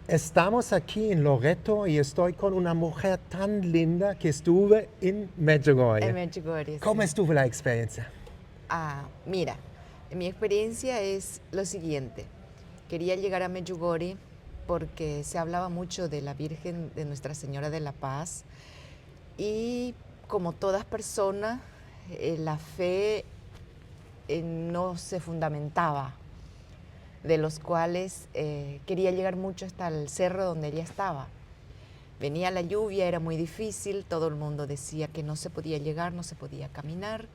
Estamos aquí en Loreto y estoy con una mujer tan linda que estuve en Medjugorje. En Medjugorje, ¿Cómo sí. estuvo la experiencia? Mira, mi experiencia es lo siguiente. Quería llegar a Medjugorje porque se hablaba mucho de la Virgen de Nuestra Señora de la Paz y como todas personas, la fe no se fundamentaba, de los cuales quería llegar mucho hasta el cerro donde ella estaba. Venía la lluvia, era muy difícil, todo el mundo decía que no se podía llegar, no se podía caminar.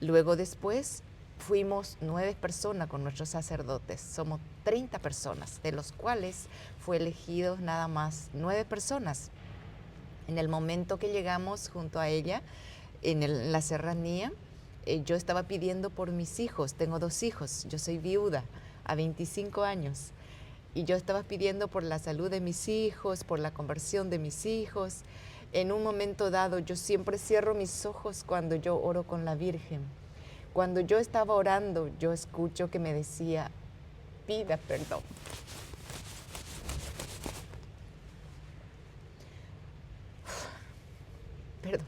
Luego después fuimos 9 personas con nuestros sacerdotes, somos 30 personas, de los cuales fue elegidos nada más 9 personas. En el momento que llegamos junto a ella, en la serranía, yo estaba pidiendo por mis hijos, tengo 2 hijos, yo soy viuda a 25 años, y yo estaba pidiendo por la salud de mis hijos, por la conversión de mis hijos. En un momento dado, yo siempre cierro mis ojos cuando yo oro con la Virgen. Cuando yo estaba orando, yo escucho que me decía, pida perdón. Perdón.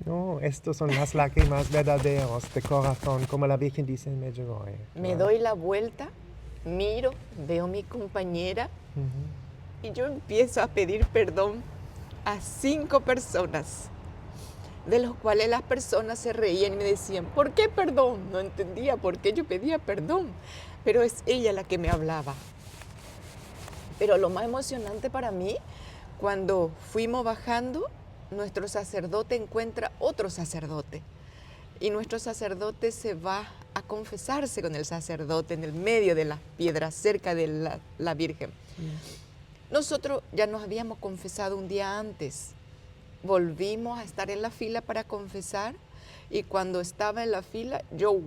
No, estos son las lágrimas verdaderas de corazón, como la Virgen dice en Medjugorje. Me doy la vuelta, miro, veo a mi compañera y yo empiezo a pedir perdón a 5 personas, de los cuales las personas se reían y me decían, ¿por qué perdón? No entendía por qué yo pedía perdón, pero es ella la que me hablaba. Pero lo más emocionante para mí, cuando fuimos bajando, nuestro sacerdote encuentra otro sacerdote y nuestro sacerdote se va a confesarse con el sacerdote en el medio de las piedras, cerca de la Virgen. Nosotros ya nos habíamos confesado un día antes, volvimos a estar en la fila para confesar y cuando estaba en la fila yo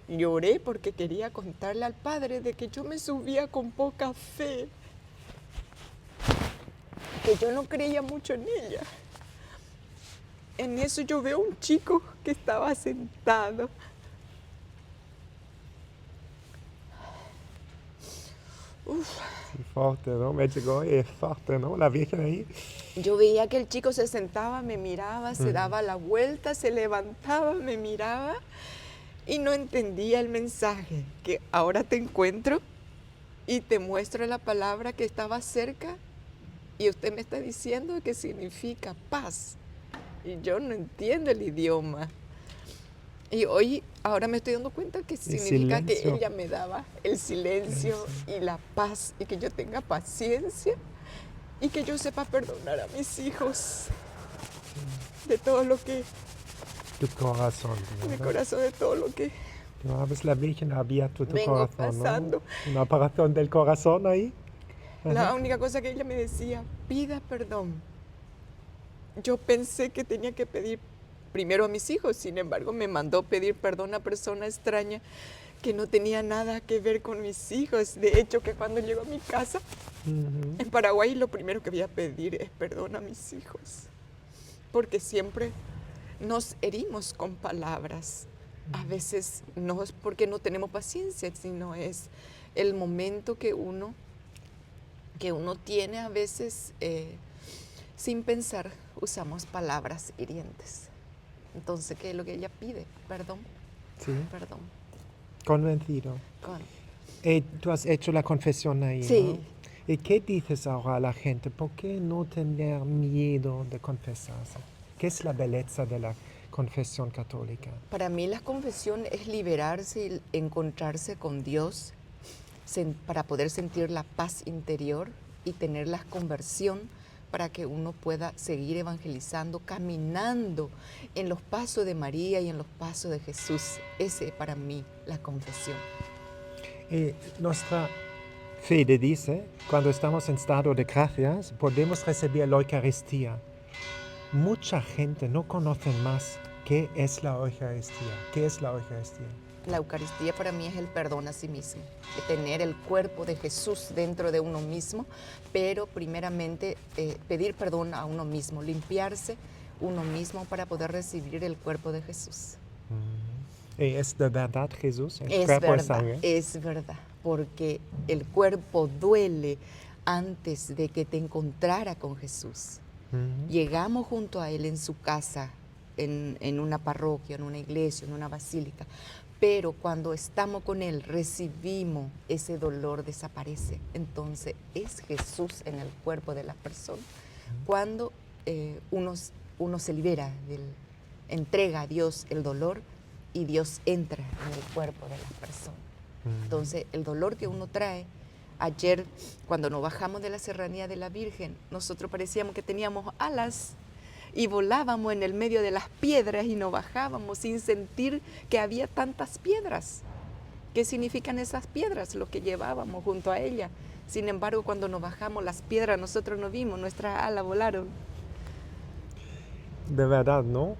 lloré porque quería contarle al Padre de que yo me subía con poca fe, que yo no creía mucho en ella. En eso yo veo un chico que estaba sentado. Sí, fuerte, ¿no? Medjugorje es fuerte, ¿no? La Virgen ahí. Yo veía que el chico se sentaba, me miraba, se daba la vuelta, se levantaba, me miraba y no entendía el mensaje, que ahora te encuentro y te muestro la palabra que estaba cerca y usted me está diciendo que significa paz. Y yo no entiendo el idioma. Y hoy, ahora me estoy dando cuenta que significa que silencio. ella me daba el silencio y la paz y que yo tenga paciencia y que yo sepa perdonar a mis hijos de todo lo que, Tu corazón, mi ¿verdad? corazón, de todo lo que Tú hablas, la Virgen ha abierto tu vengo corazón, pasando. ¿no? Una operación del corazón ahí. La única cosa que ella me decía, pida perdón. Yo pensé que tenía que pedir primero a mis hijos, sin embargo me mandó pedir perdón a persona extraña que no tenía nada que ver con mis hijos. De hecho, que cuando llego a mi casa, en Paraguay, lo primero que voy a pedir es perdón a mis hijos, porque siempre nos herimos con palabras. A veces no es porque no tenemos paciencia, sino es el momento que uno tiene a veces sin pensar, usamos palabras hirientes. Entonces, ¿qué es lo que ella pide? Perdón, Sí, perdón. convencido. Tú has hecho la confesión ahí, Sí. ¿no? ¿Y qué dices ahora a la gente? ¿Por qué no tener miedo de confesarse? ¿Qué es la belleza de la confesión católica? Para mí la confesión es liberarse y encontrarse con Dios para poder sentir la paz interior y tener la conversión para que uno pueda seguir evangelizando, caminando en los pasos de María y en los pasos de Jesús. Ese es para mí la confesión. Nuestra fe dice, cuando estamos en estado de gracias, podemos recibir la Eucaristía. Mucha gente no conoce más qué es la Eucaristía. ¿Qué es la Eucaristía? La Eucaristía para mí es el perdón a sí mismo, de tener el cuerpo de Jesús dentro de uno mismo, pero primeramente pedir perdón a uno mismo, limpiarse uno mismo para poder recibir el cuerpo de Jesús. ¿Es de verdad Jesús? Es cuerpo y verdad, sangre? es verdad, porque el cuerpo duele antes de que te encontrara con Jesús. Ujú. Llegamos junto a Él en su casa, en una parroquia, en una iglesia, en una basílica, pero cuando estamos con Él recibimos ese dolor, desaparece. Entonces es Jesús en el cuerpo de la persona. Cuando uno se libera, entrega a Dios el dolor y Dios entra en el cuerpo de la persona. Entonces el dolor que uno trae, ayer cuando nos bajamos de la serranía de la Virgen, nosotros parecíamos que teníamos alas y volábamos en el medio de las piedras y nos bajábamos sin sentir que había tantas piedras. ¿Qué significan esas piedras? Lo que llevábamos junto a ella. Sin embargo, cuando nos bajamos las piedras, nosotros no vimos, nuestras alas volaron. De verdad, ¿no?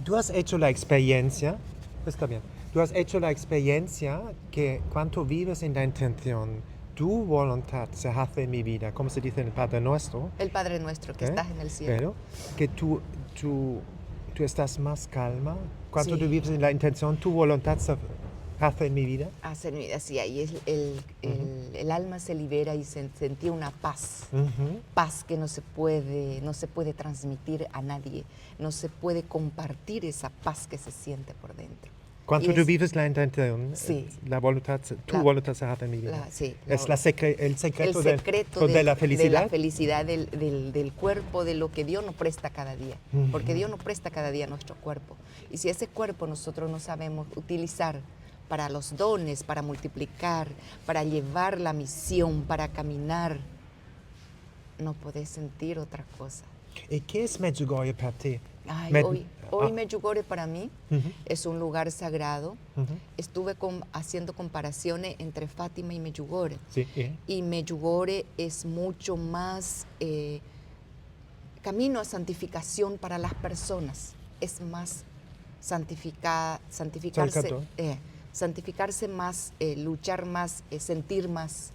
Tú has hecho la experiencia, está bien, tú has hecho la experiencia que cuando vives en la intención, tu voluntad se hace en mi vida, como se dice en el Padre Nuestro. El Padre Nuestro que estás en el cielo. Pero que tú estás más calma. Cuando Sí. tú vives en la intención, tu voluntad se hace en mi vida. Hacer mi vida, sí, ahí es el alma se libera y se sentía una paz. Ujú. Paz que no se puede transmitir a nadie, no se puede compartir esa paz que se siente por dentro. Cuando Y tú es- vives la intención, Sí. la voluntad, tu La- voluntad se hace en mi vida. Sí, Es el secreto, el secreto de la felicidad. del cuerpo, de lo que Dios nos presta cada día. Ujú. Porque Dios nos presta cada día nuestro cuerpo. Y si ese cuerpo nosotros no sabemos utilizar para los dones, para multiplicar, para llevar la misión, para caminar, no podés sentir otra cosa. ¿Y qué es Medjugorje para ti? Ay, Med- hoy Medjugorje para mí Ujú, es un lugar sagrado. ujú. Estuve haciendo comparaciones entre Fátima y Medjugorje. Sí, Y Medjugorje es mucho más camino a santificación para las personas. Es más santificarse, Santificador. santificarse más, luchar más, sentir más.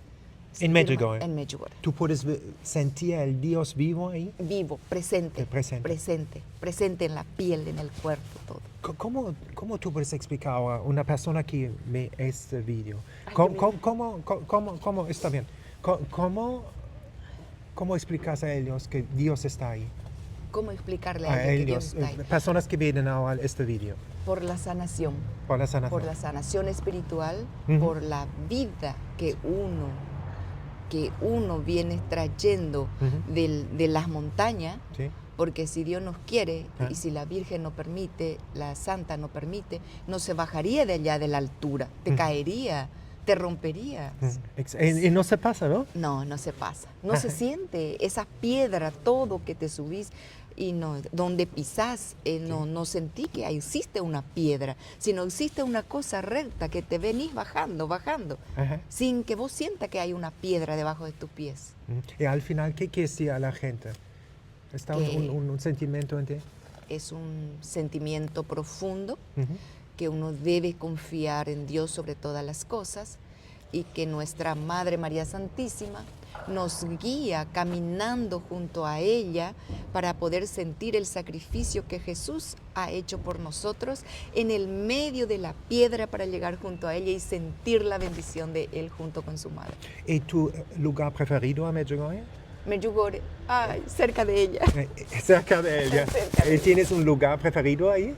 En Medjugorje. En Medjugorje. ¿Tú puedes sentir el Dios vivo ahí? Vivo, presente, Presente. presente en la piel, en el cuerpo, todo. ¿Cómo tú puedes explicar a una persona que ve este vídeo? Ay, ¿Cómo está bien? ¿Cómo explicas a ellos que Dios está ahí? ¿Cómo explicarle A a alguien que Dios ellos, está ahí? personas que ven ahora este vídeo, Por la sanación. por la sanación. Por la sanación espiritual, Ujú. por la vida que uno viene trayendo Ujú. de las montañas, ¿Sí? porque si Dios nos quiere Ah. y si la Virgen no permite, la Santa no permite, no se bajaría de allá de la altura, te Ujú. caería, te rompería. Y no se pasa, ¿no? No, no se pasa, no se Ajá. siente esa piedra, todo que te subís y no, donde pisás, no sentí que existe una piedra, sino existe una cosa recta que te venís bajando, Ajá. sin que vos sientas que hay una piedra debajo de tus pies. Y al final, ¿qué quieres decir a la gente? ¿Está Que- un sentimiento en ti? Es un sentimiento profundo Ujú. que uno debe confiar en Dios sobre todas las cosas y que nuestra Madre María Santísima nos guía caminando junto a ella para poder sentir el sacrificio que Jesús ha hecho por nosotros en el medio de la piedra para llegar junto a ella y sentir la bendición de Él junto con su madre. ¿Y tu lugar preferido a Medjugorje? Medjugorje, ay, cerca de ella, Cerca de ella. Cerca de ella. ¿Tienes un lugar preferido ahí?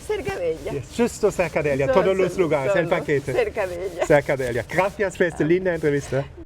cerca de ella. Justo cerca de ella, Solo, todos los lugares, el solo, paquete. cerca de ella. Cerca de ella. Gracias por esta linda entrevista.